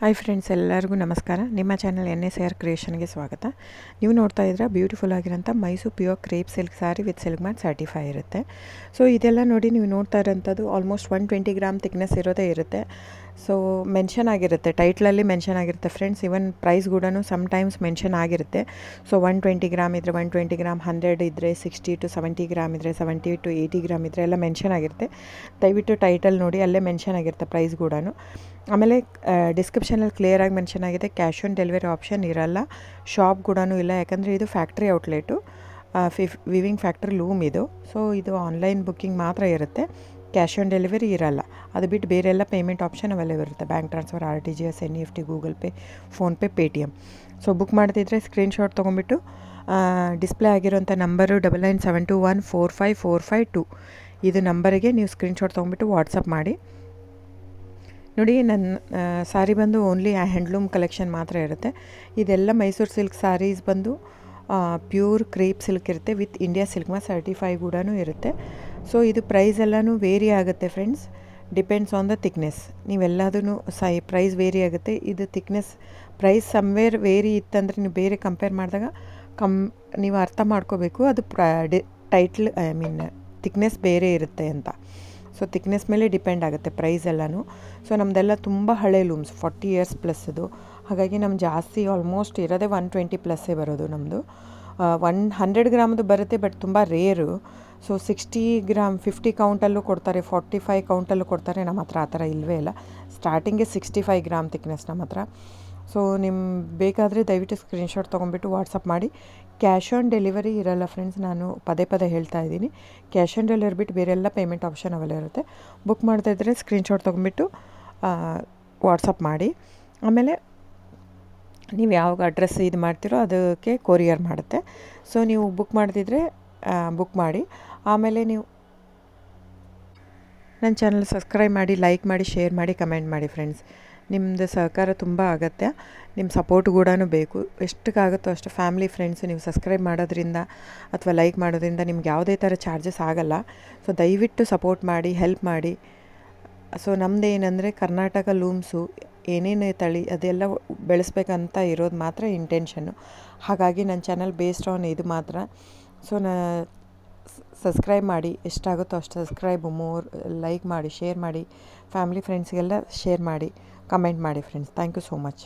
Hi friends, ಎಲ್ಲರಿಗೂ ನಮಸ್ಕಾರ. ನಿಮ್ಮ ಚಾನಲ್ NSAR ಕ್ರಿಯೇಷನ್ಗೆ ಸ್ವಾಗತ. ನೀವು ನೋಡ್ತಾ ಇದ್ರೆ ಬ್ಯೂಟಿಫುಲ್ ಆಗಿರೋಂಥ Mysuru pure crepe silk sari with silk ಮ್ಯಾಟ್ ಸರ್ಟಿಫೈ ಇರುತ್ತೆ. ಸೊ ಇದೆಲ್ಲ ನೋಡಿ ನೀವು ನೋಡ್ತಾ ಇರೋಂಥದ್ದು ಆಲ್ಮೋಸ್ಟ್ 120 ಗ್ರಾಮ್ ಥಿಕ್ನೆಸ್ ಇರೋದೇ ಇರುತ್ತೆ. ಸೊ ಮೆನ್ಷನ್ ಆಗಿರುತ್ತೆ, ಟೈಟ್ಲಲ್ಲಿ ಮೆನ್ಷನ್ ಆಗಿರುತ್ತೆ ಫ್ರೆಂಡ್ಸ್. ಇವನ್ ಪ್ರೈಸ್ ಕೂಡ ಸಮ್ಟೈಮ್ಸ್ ಮೆನ್ಷನ್ ಆಗಿರುತ್ತೆ. ಸೊ 120 ಗ್ರಾಮ್ ಇದ್ದರೆ 120 ಗ್ರಾಮ್, 100 ಇದ್ದರೆ 60 to 70 ಗ್ರಾಮ್ ಇದ್ದರೆ 70 to 80 ಗ್ರಾಮ್ ಇದ್ದರೆ ಎಲ್ಲ ಮೆನ್ಷನ್ ಆಗಿರುತ್ತೆ. ದಯವಿಟ್ಟು ಟೈಟಲ್ ನೋಡಿ, ಅಲ್ಲೇ ಮೆನ್ಷನ್ ಆಗಿರುತ್ತೆ ಪ್ರೈಸ್ ಕೂಡ. ಆಮೇಲೆ ಡಿಸ್ಕ್ರಿಪ್ಷನಲ್ಲಿ ಕ್ಲಿಯರಾಗಿ ಮೆನ್ಷನ್ ಆಗಿದೆ, ಕ್ಯಾಶ್ ಆನ್ ಡೆಲಿವರಿ ಆಪ್ಷನ್ ಇರಲ್ಲ, ಶಾಪ್ ಕೂಡ ಇಲ್ಲ. ಯಾಕಂದರೆ ಇದು factory outlet, viewing factory loom ಇದು. ಸೊ ಇದು ಆನ್ಲೈನ್ ಬುಕ್ಕಿಂಗ್ ಮಾತ್ರ ಇರುತ್ತೆ, ಕ್ಯಾಶ್ ಆನ್ ಡೆಲಿವರಿ ಇರಲ್ಲ. ಅದು ಬಿಟ್ಟು ಬೇರೆ ಎಲ್ಲ ಪೇಮೆಂಟ್ ಆಪ್ಷನ್ ಅವೈಲೇಬಲ್ ಇರುತ್ತೆ, bank transfer, RTGS, NEFT, Google pay, PhonePe, Paytm. So book ಮಾಡ್ತಿದ್ರೆ ಸ್ಕ್ರೀನ್ಶಾಟ್ ತೊಗೊಂಬಿಟ್ಟು ಡಿಸ್ಪ್ಲೇ ಆಗಿರೋಂಥ ನಂಬರು 9972145452 ಇದು ನಂಬರಿಗೆ ನೀವು ಸ್ಕ್ರೀನ್ಶಾಟ್ ತೊಗೊಂಬಿಟ್ಟು ವಾಟ್ಸಪ್ ಮಾಡಿ. ನೋಡಿ, ನನ್ನ ಸ್ಯಾರಿ ಬಂದು ಓನ್ಲಿ ಹ್ಯಾಂಡ್ಲೂಮ್ ಕಲೆಕ್ಷನ್ ಮಾತ್ರ ಇರುತ್ತೆ. ಇದೆಲ್ಲ ಮೈಸೂರು ಸಿಲ್ಕ್ ಸ್ಯಾರೀಸ್ ಬಂದು ಪ್ಯೂರ್ ಕ್ರೇಪ್ ಸಿಲ್ಕ್ ಇರುತ್ತೆ, ವಿತ್ ಇಂಡಿಯಾ ಸಿಲ್ಕ್ ಮ್ಯಾಟ್ ಸರ್ಟಿಫೈ ಕೂಡ ಇರುತ್ತೆ. ಸೊ ಇದು ಪ್ರೈಸ್ ಎಲ್ಲನೂ ವೇರಿ ಆಗುತ್ತೆ friends, depends on the thickness. ನೀವೆಲ್ಲದೂ ಪ್ರೈಸ್ ವೇರಿ ಆಗುತ್ತೆ. ಇದು ಥಿಕ್ನೆಸ್ ಪ್ರೈಸ್ ಸಮ್ವೇರ್ ವೇರಿ ಇತ್ತಂದರೆ ನೀವು ಬೇರೆ ಕಂಪೇರ್ ಮಾಡಿದಾಗ ನೀವು ಅರ್ಥ ಮಾಡ್ಕೋಬೇಕು, ಅದು ಟೈಟ್ಲ್ ಥಿಕ್ನೆಸ್ ಬೇರೆ ಇರುತ್ತೆ ಅಂತ. ಸೊ ಥಿಕ್ನೆಸ್ ಮೇಲೆ ಡಿಪೆಂಡ್ ಆಗುತ್ತೆ ಪ್ರೈಸ್ ಎಲ್ಲನೂ. ಸೊ ನಮ್ಮದೆಲ್ಲ ತುಂಬ ಹಳೆ ಲೂಮ್ಸ್, 40 ಇಯರ್ಸ್ ಪ್ಲಸ್ ಅದು. ಹಾಗಾಗಿ ನಮ್ಮ ಜಾಸ್ತಿ ಆಲ್ಮೋಸ್ಟ್ ಇರೋದೇ 120 ಪ್ಲಸ್ಸೇ ಬರೋದು ನಮ್ಮದು. 100 ಗ್ರಾಮ್ದು ಬರುತ್ತೆ, ಬಟ್ ತುಂಬ ರೇರು. ಸೊ 60 ಗ್ರಾಮ್ 50 ಕೌಂಟಲ್ಲೂ ಕೊಡ್ತಾರೆ, 45 ಕೌಂಟಲ್ಲೂ ಕೊಡ್ತಾರೆ. ನಮ್ಮ ಹತ್ರ ಆ ಥರ ಇಲ್ಲವೇ ಇಲ್ಲ. ಸ್ಟಾರ್ಟಿಂಗೇ 65 ಗ್ರಾಮ್ ಥಿಕ್ನೆಸ್ ನಮ್ಮ ಹತ್ರ. ಸೊ ಬೇಕಾದರೆ ದಯವಿಟ್ಟು ಸ್ಕ್ರೀನ್ಶಾಟ್ ತೊಗೊಂಬಿಟ್ಟು ವಾಟ್ಸಪ್ ಮಾಡಿ. ಕ್ಯಾಶ್ ಆನ್ ಡೆಲಿವರಿ ಇರಲ್ಲ ಫ್ರೆಂಡ್ಸ್, ನಾನು ಪದೇ ಪದೇ ಹೇಳ್ತಾ ಇದ್ದೀನಿ. ಕ್ಯಾಶ್ ಆನ್ ಡೆಲಿವರಿ ಬಿಟ್ಟು ಬೇರೆಲ್ಲ ಪೇಮೆಂಟ್ ಆಪ್ಷನ್ ಅವೈಲೇಬಲ್ ಇರುತ್ತೆ. ಬುಕ್ ಮಾಡ್ತಾ ಇದ್ದರೆ ಸ್ಕ್ರೀನ್ಶಾಟ್ ತೊಗೊಂಬಿಟ್ಟು ವಾಟ್ಸಪ್ ಮಾಡಿ. ಆಮೇಲೆ ನೀವು ಯಾವ ಅಡ್ರೆಸ್ ಇದು ಮಾಡ್ತೀರೋ ಅದಕ್ಕೆ ಕೊರಿಯರ್ ಮಾಡುತ್ತೆ. ಸೊ ನೀವು ಬುಕ್ ಮಾಡ್ತಿದ್ರೆ ಬುಕ್ ಮಾಡಿ. ಆಮೇಲೆ ನೀವು ನನ್ನ ಚಾನಲ್ ಸಬ್ಸ್ಕ್ರೈಬ್ ಮಾಡಿ, ಲೈಕ್ ಮಾಡಿ, ಶೇರ್ ಮಾಡಿ, ಕಮೆಂಟ್ ಮಾಡಿ ಫ್ರೆಂಡ್ಸ್. ನಿಮ್ಮದು ಸಹಕಾರ ತುಂಬ ಅಗತ್ಯ, ನಿಮ್ಮ ಸಪೋರ್ಟ್ ಕೂಡ ಬೇಕು. ಎಷ್ಟಕ್ಕಾಗುತ್ತೋ ಅಷ್ಟು ಫ್ಯಾಮಿಲಿ, ಫ್ರೆಂಡ್ಸು ನೀವು ಸಬ್ಸ್ಕ್ರೈಬ್ ಮಾಡೋದ್ರಿಂದ ಅಥವಾ ಲೈಕ್ ಮಾಡೋದ್ರಿಂದ ನಿಮ್ಗೆ ಯಾವುದೇ ಥರ ಚಾರ್ಜಸ್ ಆಗಲ್ಲ. ಸೊ ದಯವಿಟ್ಟು ಸಪೋರ್ಟ್ ಮಾಡಿ, ಹೆಲ್ಪ್ ಮಾಡಿ. ಸೊ ನಮ್ಮದು ಏನಂದರೆ ಕರ್ನಾಟಕ ಲೂಮ್ಸು ಏನೇನು ತಳಿ ಅದೆಲ್ಲ ಬೆಳೆಸ್ಬೇಕಂತ ಇರೋದು ಮಾತ್ರ ಇಂಟೆನ್ಷನ್ನು. ಹಾಗಾಗಿ ನನ್ನ ಚಾನಲ್ ಬೇಸ್ಡ್ ಆನ್ ಇದು ಮಾತ್ರ. ಸೊ ಸಬ್ಸ್ಕ್ರೈಬ್ ಮಾಡಿ, ಎಷ್ಟಾಗುತ್ತೋ ಅಷ್ಟು ಸಬ್ಸ್ಕ್ರೈಬ್, ಲೈಕ್ ಮಾಡಿ, ಶೇರ್ ಮಾಡಿ, ಫ್ಯಾಮಿಲಿ ಫ್ರೆಂಡ್ಸ್ಗೆಲ್ಲ ಶೇರ್ ಮಾಡಿ, ಕಮೆಂಟ್ ಮಾಡಿ friends. Thank you so much.